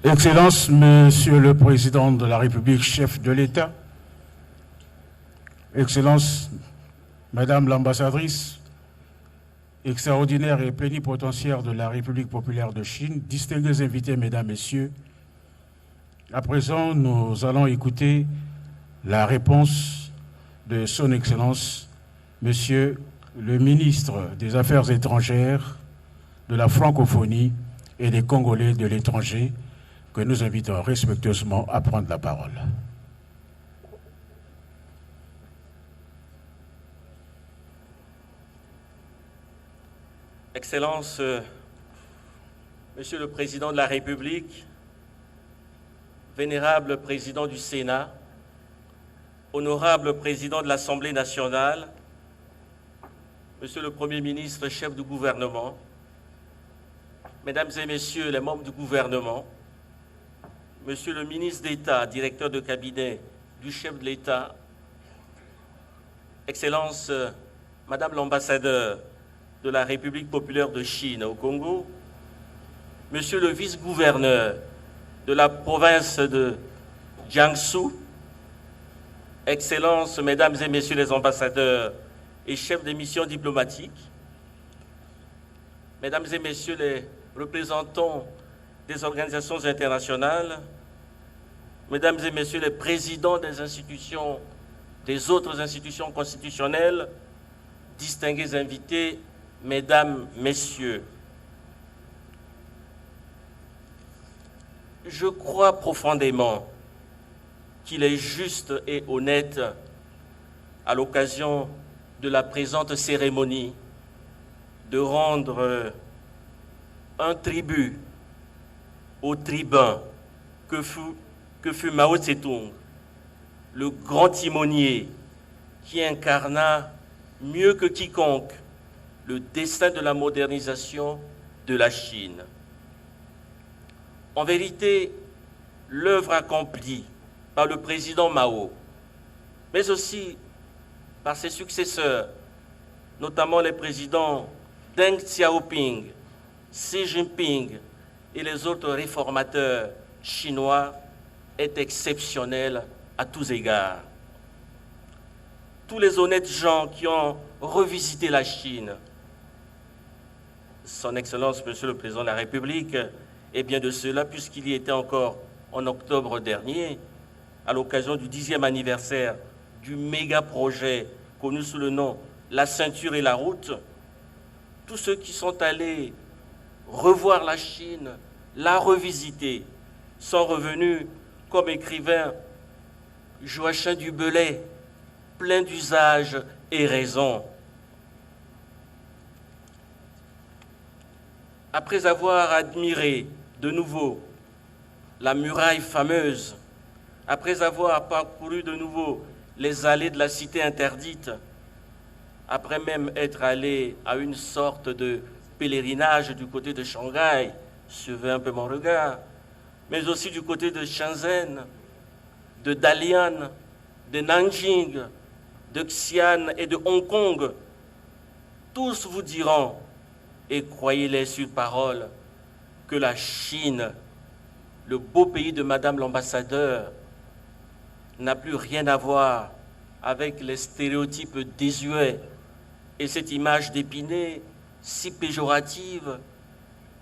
Excellences, Monsieur le Président de la République, chef de l'État, Excellences, Madame l'ambassadrice, extraordinaire et plénipotentiaire de la République populaire de Chine, distingués invités, Mesdames, Messieurs, à présent, nous allons écouter la réponse de Son Excellence, Monsieur le ministre des Affaires étrangères, de la francophonie et des Congolais de l'étranger, que nous invitons respectueusement à prendre la parole. Excellences, Monsieur le Président de la République, Vénérable Président du Sénat, Honorable Président de l'Assemblée nationale, Monsieur le Premier ministre, chef du gouvernement, Mesdames et Messieurs les membres du gouvernement, Monsieur le ministre d'État, directeur de cabinet du chef de l'État, Excellence, Madame l'ambassadeur de la République populaire de Chine au Congo, Monsieur le vice-gouverneur de la province de Jiangsu, Excellences, Mesdames et Messieurs les ambassadeurs et chefs des missions diplomatiques, Mesdames et Messieurs les représentants des organisations internationales, Mesdames et Messieurs les présidents des institutions, des autres institutions constitutionnelles, distingués invités, Mesdames, Messieurs, je crois profondément qu'il est juste et honnête, à l'occasion de la présente cérémonie, de rendre un tribut au tribun que fut Mao Tse-tung, le grand timonier qui incarna mieux que quiconque le destin de la modernisation de la Chine. En vérité, l'œuvre accomplie par le président Mao, mais aussi par ses successeurs, notamment les présidents Deng Xiaoping, Xi Jinping et les autres réformateurs chinois, est exceptionnelle à tous égards. Tous les honnêtes gens qui ont revisité la Chine, Son Excellence, Monsieur le Président de la République, et bien de cela, puisqu'il y était encore en octobre dernier, à l'occasion du 10e anniversaire du méga-projet connu sous le nom « La ceinture et la route », tous ceux qui sont allés revoir la Chine, la revisiter, sont revenus, comme écrivain Joachim du Bellay, plein d'usage et raison. Après avoir admiré de nouveau la muraille fameuse, après avoir parcouru de nouveau les allées de la cité interdite, après même être allé à une sorte de pèlerinage du côté de Shanghai, suivez un peu mon regard, mais aussi du côté de Shenzhen, de Dalian, de Nanjing, de Xi'an et de Hong Kong, tous vous diront, et croyez-les sur parole, que la Chine, le beau pays de Madame l'ambassadeur, n'a plus rien à voir avec les stéréotypes désuets et cette image d'Épinay si péjorative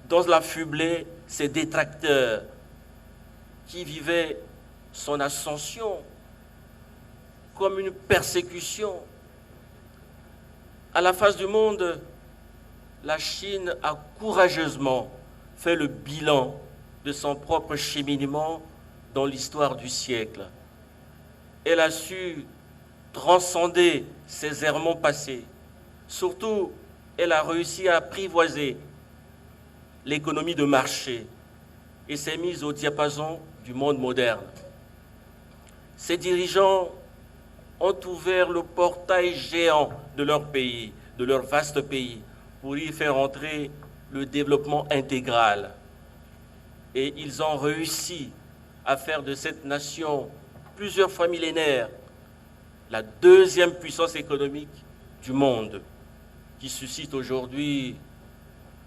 dont l'affublé ses détracteurs qui vivaient son ascension comme une persécution. À la face du monde, la Chine a courageusement fait le bilan de son propre cheminement dans l'histoire du siècle. Elle a su transcender ses errements passés. Surtout, elle a réussi à apprivoiser l'économie de marché et s'est mise au diapason du monde moderne. Ses dirigeants ont ouvert le portail géant de leur pays, de leur vaste pays, pour y faire entrer le développement intégral. Et ils ont réussi à faire de cette nation plusieurs fois millénaire la deuxième puissance économique du monde, qui suscite aujourd'hui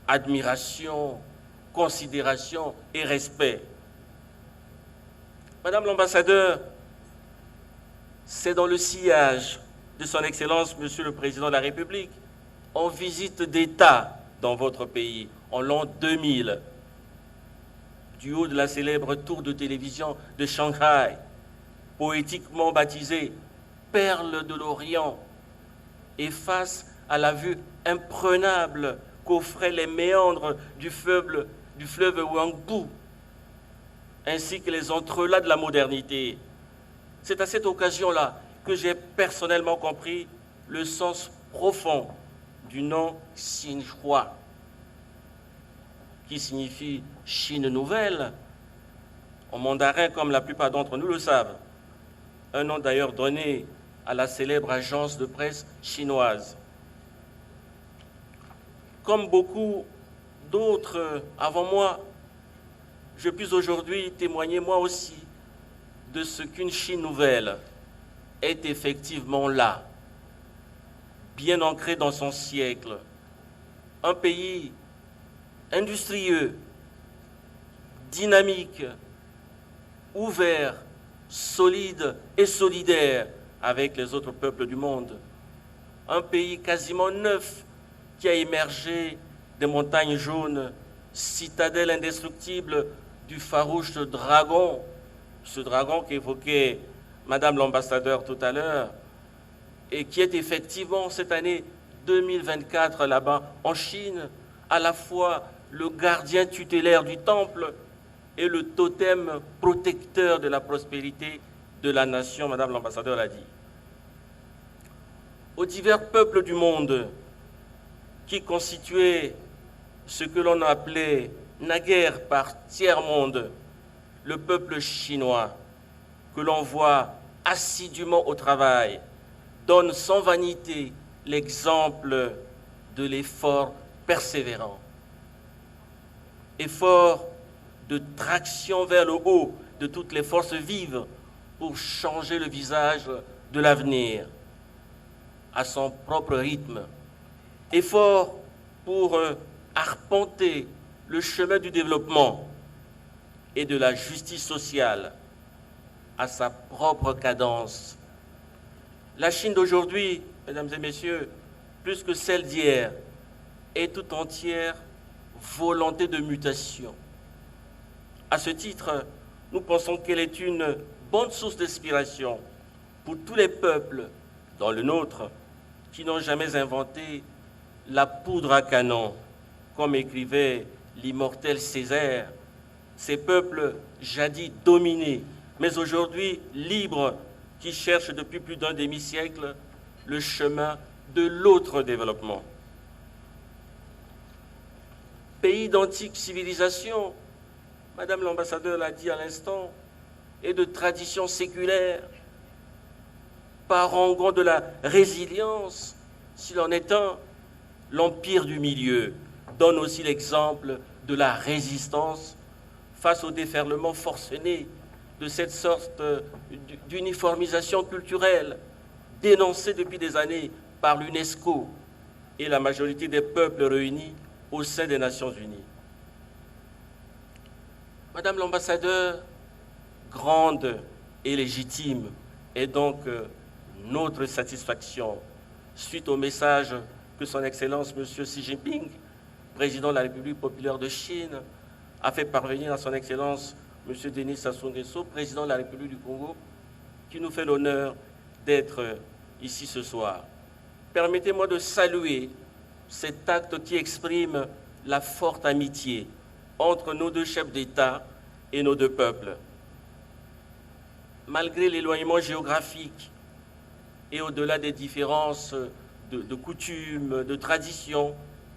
admiration, considération et respect. Madame l'ambassadeur, c'est dans le sillage de son Excellence, Monsieur le Président de la République, en visite d'État dans votre pays, en l'an 2000, du haut de la célèbre tour de télévision de Shanghai, poétiquement baptisée Perle de l'Orient, et face à la vue imprenable qu'offraient les méandres du fleuve Huangpu, ainsi que les entrelacs de la modernité. C'est à cette occasion-là que j'ai personnellement compris le sens profond du nom Xinhua, qui signifie Chine nouvelle, en mandarin comme la plupart d'entre nous le savent. Un nom d'ailleurs donné à la célèbre agence de presse chinoise. Comme beaucoup d'autres avant moi, je puis aujourd'hui témoigner moi aussi de ce qu'une Chine nouvelle est effectivement là, bien ancrée dans son siècle. Un pays industrieux, dynamique, ouvert, solide et solidaire avec les autres peuples du monde. Un pays quasiment neuf qui a émergé des montagnes jaunes, citadelle indestructible du farouche dragon, ce dragon qu'évoquait Madame l'ambassadeur tout à l'heure, et qui est effectivement cette année 2024 là-bas en Chine, à la fois le gardien tutélaire du temple et le totem protecteur de la prospérité de la nation, Madame l'ambassadeur l'a dit. Aux divers peuples du monde qui constituaient ce que l'on appelait naguère par tiers-monde, le peuple chinois, que l'on voit assidûment au travail, donne sans vanité l'exemple de l'effort persévérant. Effort de traction vers le haut de toutes les forces vives pour changer le visage de l'avenir à son propre rythme. Effort pour arpenter le chemin du développement et de la justice sociale à sa propre cadence. La Chine d'aujourd'hui, mesdames et messieurs, plus que celle d'hier, est tout entière volonté de mutation. À ce titre, nous pensons qu'elle est une bonne source d'inspiration pour tous les peuples, dont le nôtre, qui n'ont jamais inventé la poudre à canon, comme écrivait l'immortel Césaire. Ces peuples jadis dominés, mais aujourd'hui libres, qui cherchent depuis plus d'un demi-siècle le chemin de l'autre développement. Pays d'antique civilisation, Madame l'ambassadeur l'a dit à l'instant, et de tradition séculaire, parangon de la résilience, s'il en est un, l'Empire du Milieu donne aussi l'exemple de la résistance face au déferlement forcené de cette sorte d'uniformisation culturelle dénoncée depuis des années par l'UNESCO et la majorité des peuples réunis au sein des Nations Unies. Madame l'ambassadeur, grande et légitime est donc notre satisfaction suite au message que son Excellence M. Xi Jinping, président de la République populaire de Chine, a fait parvenir à son Excellence M. Denis Sassou Nguesso, président de la République du Congo, qui nous fait l'honneur d'être ici ce soir. Permettez-moi de saluer cet acte qui exprime la forte amitié entre nos deux chefs d'État et nos deux peuples. Malgré l'éloignement géographique et au-delà des différences de coutumes, de traditions,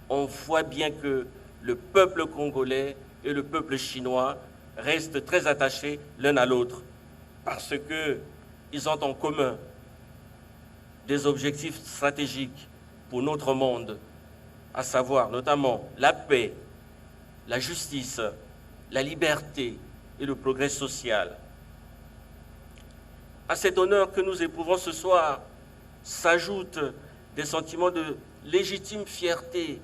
on voit bien que le peuple congolais et le peuple chinois restent très attachés l'un à l'autre parce qu'ils ont en commun des objectifs stratégiques pour notre monde, à savoir notamment la paix, la justice, la liberté et le progrès social. À cet honneur que nous éprouvons ce soir s'ajoutent des sentiments de légitime fierté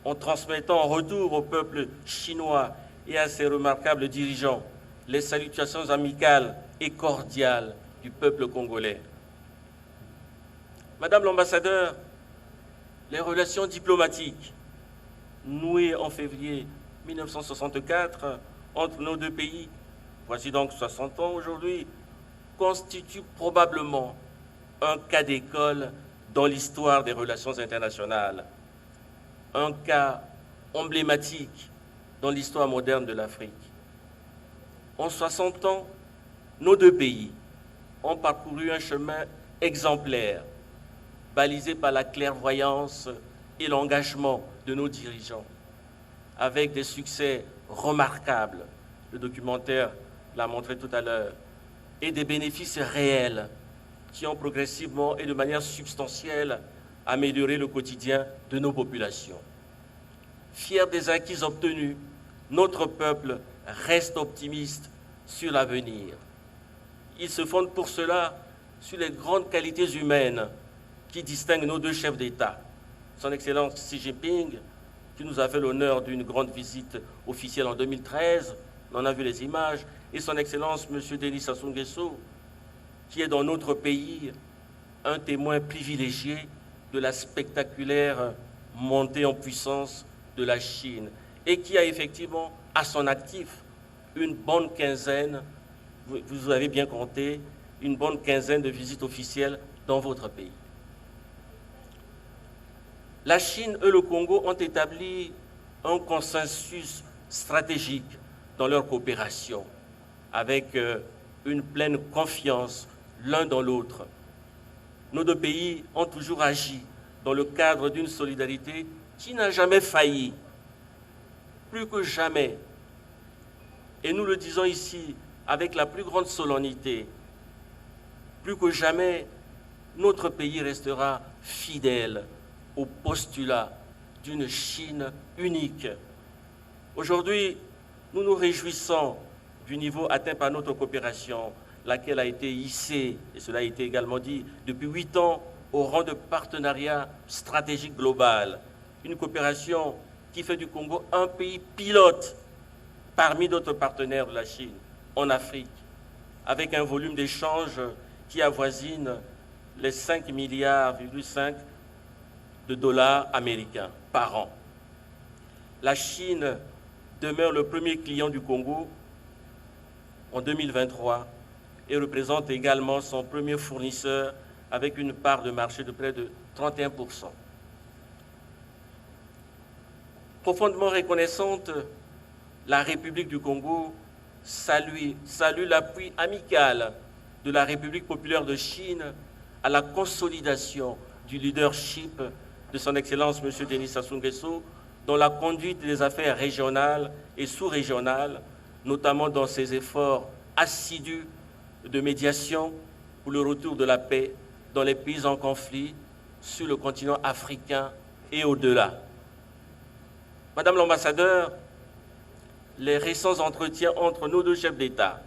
en transmettant en retour au peuple chinois et à ses remarquables dirigeants les salutations amicales et cordiales du peuple congolais. Madame l'ambassadeur, les relations diplomatiques nouées en février 1964 entre nos deux pays, voici donc 60 ans aujourd'hui, constituent probablement un cas d'école dans l'histoire des relations internationales, un cas emblématique dans l'histoire moderne de l'Afrique. En 60 ans, nos deux pays ont parcouru un chemin exemplaire, balisé par la clairvoyance et l'engagement de nos dirigeants, avec des succès remarquables, le documentaire l'a montré tout à l'heure, et des bénéfices réels qui ont progressivement et de manière substantielle amélioré le quotidien de nos populations. Fier des acquis obtenus, notre peuple reste optimiste sur l'avenir. Il se fonde pour cela sur les grandes qualités humaines qui distinguent nos deux chefs d'État. Son Excellence Xi Jinping, qui nous a fait l'honneur d'une grande visite officielle en 2013, on en a vu les images, et son Excellence M. Denis Sassou Nguesso, qui est dans notre pays un témoin privilégié de la spectaculaire montée en puissance de la Chine et qui a effectivement à son actif une bonne quinzaine, vous avez bien compté, une bonne quinzaine de visites officielles dans votre pays. La Chine et le Congo ont établi un consensus stratégique dans leur coopération, avec une pleine confiance l'un dans l'autre. Nos deux pays ont toujours agi dans le cadre d'une solidarité qui n'a jamais failli, plus que jamais. Et nous le disons ici avec la plus grande solennité, plus que jamais, notre pays restera fidèle au postulat d'une Chine unique. Aujourd'hui, nous nous réjouissons du niveau atteint par notre coopération, laquelle a été hissée, et cela a été également dit, depuis 8 ans au rang de partenariat stratégique global. Une coopération qui fait du Congo un pays pilote parmi d'autres partenaires de la Chine en Afrique, avec un volume d'échanges qui avoisine les 5,5 milliards de dollars américains par an. La Chine demeure le premier client du Congo en 2023 et représente également son premier fournisseur avec une part de marché de près de 31%. Profondément reconnaissante, la République du Congo salue l'appui amical de la République populaire de Chine à la consolidation du leadership de son Excellence M. Denis Sassou Nguesso dans la conduite des affaires régionales et sous-régionales, notamment dans ses efforts assidus de médiation pour le retour de la paix dans les pays en conflit sur le continent africain et au-delà. Madame l'ambassadeur, les récents entretiens entre nos deux chefs d'État,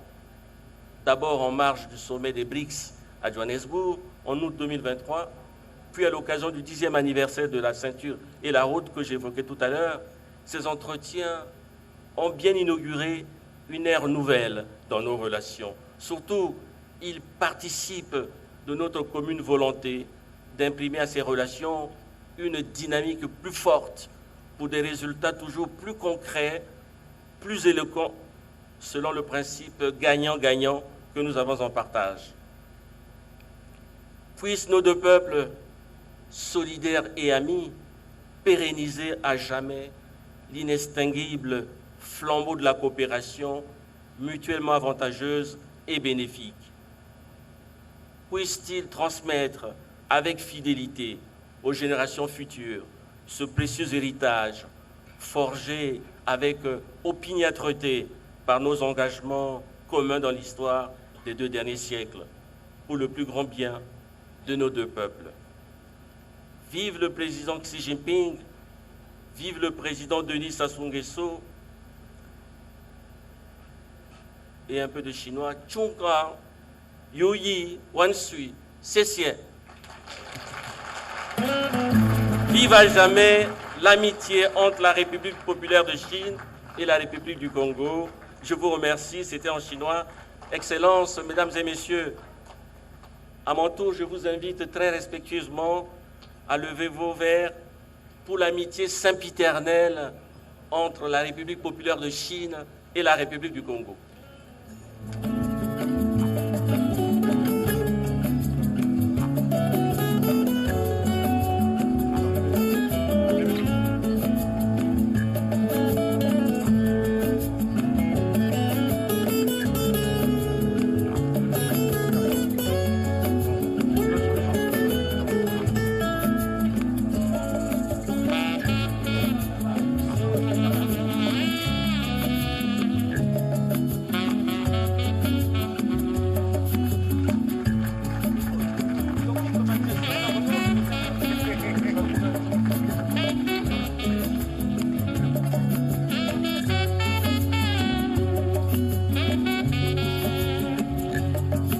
d'abord en marge du sommet des BRICS à Johannesburg en août 2023, puis à l'occasion du 10e anniversaire de la ceinture et la route que j'évoquais tout à l'heure, ces entretiens ont bien inauguré une ère nouvelle dans nos relations. Surtout, ils participent de notre commune volonté d'imprimer à ces relations une dynamique plus forte pour des résultats toujours plus concrets, plus éloquents, selon le principe gagnant-gagnant que nous avons en partage. Puissent nos deux peuples, solidaires et amis, pérenniser à jamais l'inextinguible flambeau de la coopération mutuellement avantageuse et bénéfique. Puissent-ils transmettre avec fidélité aux générations futures ce précieux héritage forgé avec opiniâtreté par nos engagements communs dans l'histoire des 2 derniers siècles, pour le plus grand bien de nos deux peuples. Vive le président Xi Jinping, vive le président Denis Sassou Nguesso, et un peu de chinois, Chongka, Yoyi, Wansui, Sessie. Vive à jamais l'amitié entre la République populaire de Chine et la République du Congo. Je vous remercie, c'était en chinois. Excellences, Mesdames et Messieurs, à mon tour, je vous invite très respectueusement à lever vos verres pour l'amitié sempiternelle entre la République populaire de Chine et la République du Congo.